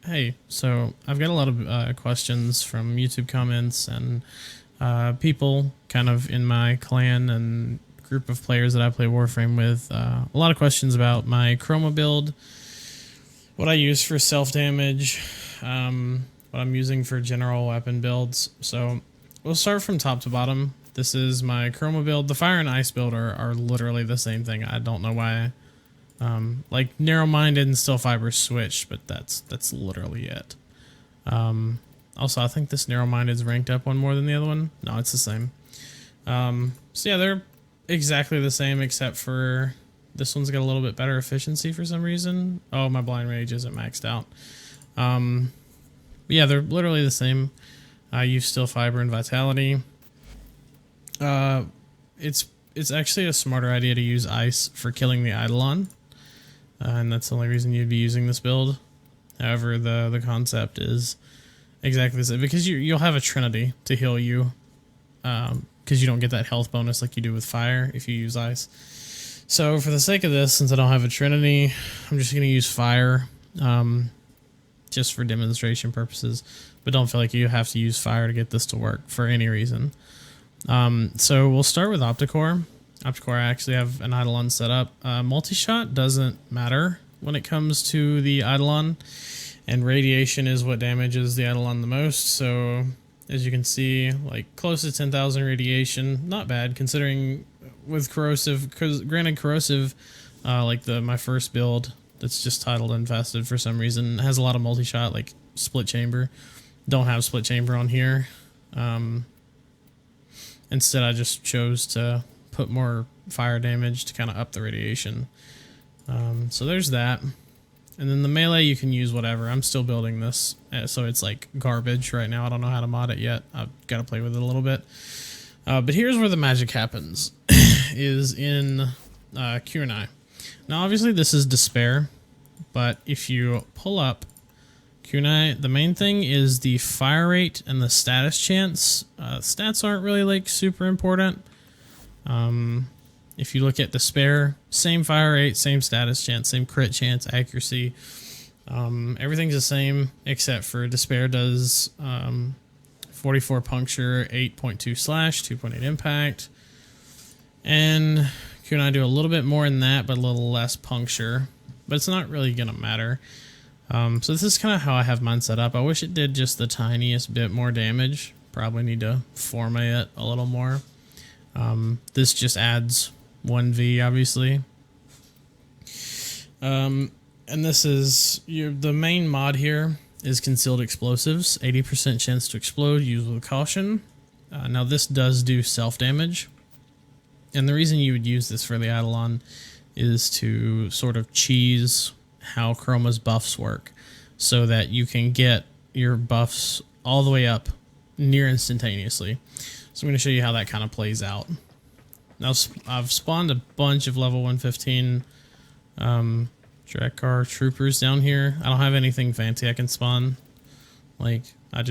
Hey, so I've got a lot of questions from YouTube comments and people kind of in my clan and group of players that I play Warframe with. A lot of questions about my Chroma build, what I use for self-damage, what I'm using for general weapon builds. So we'll start from top to bottom. This is my Chroma build. The Fire and Ice build are literally the same thing. I don't know why. Like narrow-minded and steel fiber switched, but that's literally it. Also, I think this narrow-minded is ranked up one more than the other one. No, it's the same. So yeah, they're exactly the same, except for this one's got a little bit better efficiency for some reason. Oh, my blind rage isn't maxed out. Yeah, they're literally the same. I use steel fiber and vitality. It's actually a smarter idea to use ice for killing the Eidolon. And that's the only reason you'd be using this build. However, the concept is exactly the same, because you'll have a Trinity to heal you, because you don't get that health bonus like you do with fire if you use ice. So for the sake of this, since I don't have a Trinity, I'm just going to use fire, just for demonstration purposes, but don't feel like you have to use fire to get this to work for any reason. So we'll start with Opticore. Opticore, I actually have an Eidolon set up. Multi-shot doesn't matter when it comes to the Eidolon, and radiation is what damages the Eidolon the most. So as you can see, like close to 10,000 radiation, not bad considering with corrosive, because granted corrosive, like my first build that's just titled Infested for some reason, has a lot of multi-shot, like split chamber. Don't have split chamber on here. Instead, I just chose to put more fire damage to kind of up the radiation. So there's that. And then the melee, you can use whatever. I'm still building this, so it's like garbage right now. I don't know how to mod it yet. I've got to play with it a little bit. But here's where the magic happens, is in Q&I. Now, obviously, this is Despair, but if you pull up Q&I, the main thing is the fire rate and the status chance. Stats aren't really like super important. If you look at Despair, same fire rate, same status chance, same crit chance, accuracy. Everything's the same except for Despair does 44 puncture, 8.2 slash, 2.8 impact. And Q&I do a little bit more in that, but a little less puncture. But it's not really going to matter. So this is kind of how I have mine set up. I wish it did just the tiniest bit more damage. Probably need to format it a little more. This just adds 1v, obviously. And this is the main mod here is concealed explosives, 80% chance to explode, use with caution. Now this does do self damage, and the reason you would use this for the Eidolon is to sort of cheese how Chroma's buffs work, so that you can get your buffs all the way up near instantaneously. So I'm going to show you how that kind of plays out. Now I've spawned a bunch of level 115 Drakkar troopers down here. I don't have anything fancy I can spawn. Like, I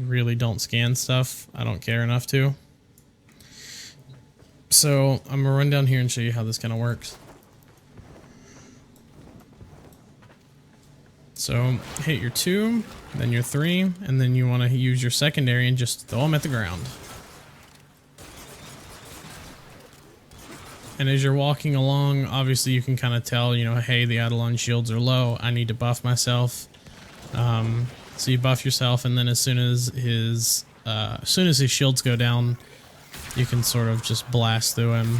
really don't scan stuff. I don't care enough to. So I'm going to run down here and show you how this kind of works. So hit your 2, then your 3, and then you want to use your secondary and just throw them at the ground. And as you're walking along, obviously you can kind of tell, you know, hey, the Eidolon shields are low. I need to buff myself. So you buff yourself, and then as soon as his shields go down, you can sort of just blast through him.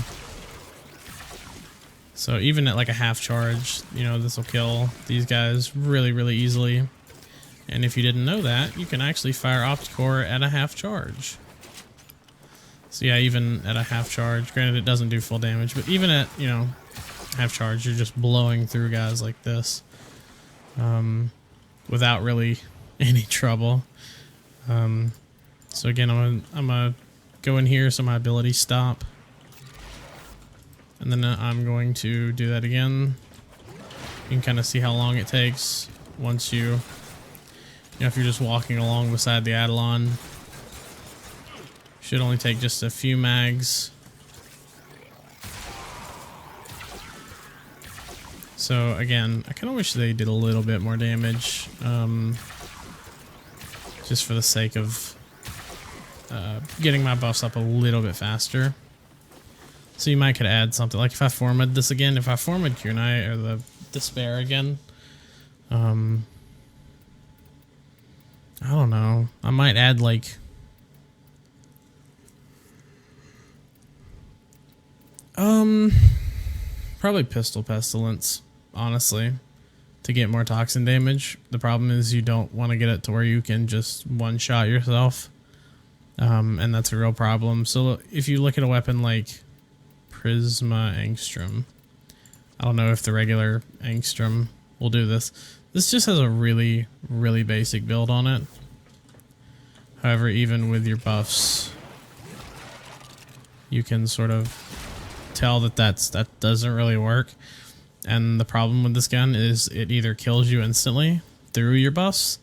So even at like a half charge, you know, this will kill these guys really, really easily. And if you didn't know that, you can actually fire Opticore at a half charge. So yeah, even at a half charge, granted it doesn't do full damage, but even at, you know, half charge, you're just blowing through guys like this, without really any trouble. So again, I'm gonna go in here so my abilities stop. And then I'm going to do that again. You can kind of see how long it takes once you know, if you're just walking along beside the Eidolon. Should only take just a few mags. So again, I kind of wish they did a little bit more damage, just for the sake of getting my buffs up a little bit faster. So you might could add something, like if I formed this again, if I formed Kunai or the Despair again, I don't know, I might add like probably Pistol Pestilence, honestly, to get more toxin damage. The problem is you don't want to get it to where you can just one-shot yourself, and that's a real problem. So if you look at a weapon like Prisma Angstrom, I don't know if the regular Angstrom will do this. This just has a really, really basic build on it. However, even with your buffs, you can sort of tell that that doesn't really work. And the problem with this gun is it either kills you instantly through your buffs,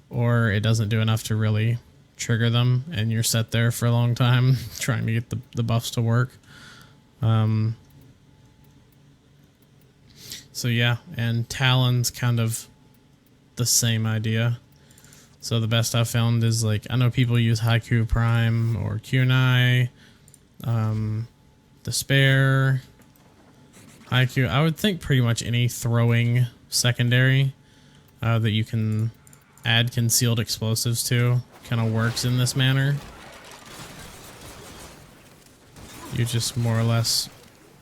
or it doesn't do enough to really trigger them, and you're set there for a long time trying to get the buffs to work. So yeah, and Talon's kind of the same idea. So the best I've found is, like, I know people use Haiku Prime or Kunai, Despair, Haiku. I would think pretty much any throwing secondary that you can add concealed explosives to kind of works in this manner. You just more or less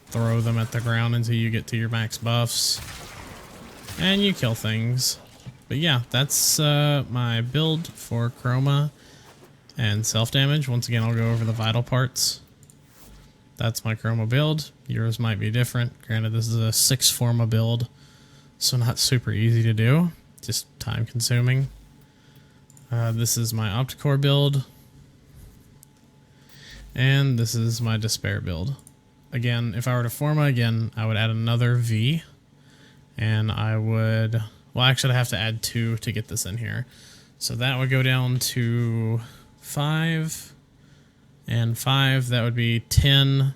throw them at the ground until you get to your max buffs, and you kill things. But yeah, that's my build for Chroma and self-damage. Once again, I'll go over the vital parts. That's my Chroma build. Yours might be different. Granted, this is a 6-forma build, so not super easy to do, just time consuming. This is my Opticore build, and this is my Despair build. Again, if I were to forma again, I would add another V, and I would, well, actually I have to add 2 to get this in here. So that would go down to 5 and 5, that would be 10.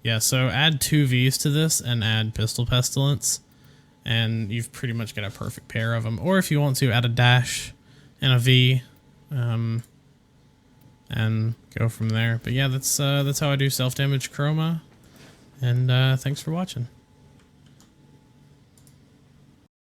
Yeah, so add 2 Vs to this and add Pistol Pestilence, and you've pretty much got a perfect pair of them. Or if you want to, add a dash and a V, and go from there. But yeah, that's how I do self-damage Chroma, and thanks for watching.